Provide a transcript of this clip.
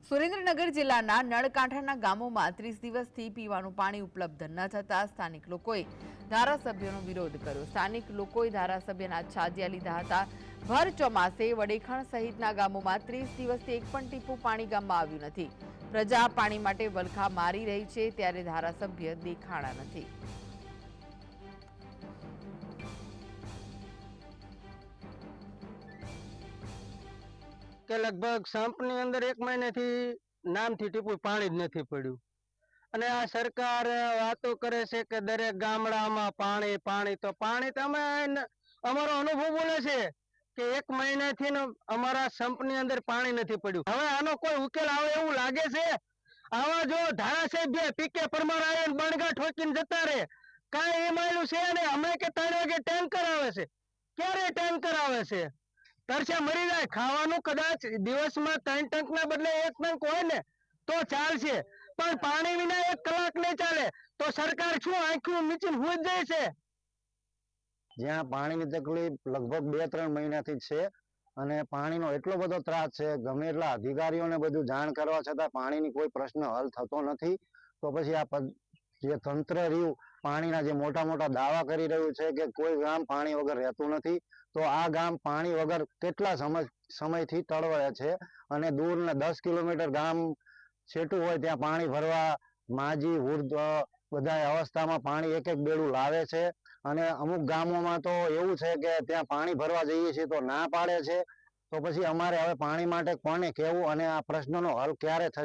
સુરેન્દ્રનગર જિલ્લાના નળકાંઠાના ગામોમાં 30 દિવસથી પીવાનું પાણી ઉપલબ્ધ ન થતા સ્થાનિક લોકોએ ધારાસભ્યનો વિરોધ કર્યો। સ્થાનિક લોકોએ ધારાસભ્યના છાજિયા લીધા હતા। ભર ચોમાસે વડેખણ સહિતના ગામોમાં 30 દિવસથી એક પણ ટીપું પાણી ગામમાં આવ્યું નથી। પ્રજા પાણી માટે વલખા મારી રહી છે, ત્યારે ધારાસભ્ય દેખાણા નથી। કે લગભગ સંપની અંદર 1 મહિનાથી નામથી ટીપું પાણી જ નથી પડ્યું। અને આ સરકાર વાતો કરે છે કે દરેક ગામડામાં પાણી પાણી, તો પાણી તો અમે અમારો અનુભવ બોલે છે કે 1 મહિનાથી અમારા સંપની અંદર પાણી નથી પડ્યું। હવે આનો કોઈ ઉકેલ આવે એવું લાગે છે? આવા જો ધારાસભ્ય પીકે પરમાર આવીને બણગા ઠોકીને જતા રહે, કાંઈ એ માયલું છે ને। અમે કે 3 વાગે ટેન્કર આવે છે, ક્યારે ટેન્કર આવે છે? તરસે મરી જાય। ખાવાનું કદાચ દિવસમાં 3 ટંકના બદલે 1 ટંક હોય ને તો ચાલશે, પણ પાણી વિના 1 કલાક નહીં ચાલે। તો સરકાર શું આંખું મીચીને હુઈ જ જાય છે? જ્યાં પાણીની તકલીફ લગભગ 2-3 મહિનાથી છે અને પાણીનો એટલો બધો ત્રાસ છે, ગમે એટલા અધિકારીઓને બધું જાણ કરવા છતાં પાણીની કોઈ પ્રશ્ન હલ થતો નથી। તો પછી આ જે તંત્ર રહ્યું પાણીના જે મોટા મોટા દાવા કરી રહ્યું છે કે કોઈ ગામ પાણી વગર રહેતું નથી, તો આ ગામ પાણી વગર કેટલા સમયથી તળવળે છે। અને દૂર ને 10 કિલોમીટર ગામ છેટું હોય ત્યાં પાણી ભરવા માજી વૃદ્ધ બધા અવસ્થામાં પાણી એક બેડું લાવે છે। અને અમુક ગામોમાં તો એવું છે કે ત્યાં પાણી ભરવા જઈએ છીએ તો ના પાડે છે। તો પછી અમારે હવે પાણી માટે કોને કહેવું અને આ પ્રશ્નનો હલ ક્યારે થશે?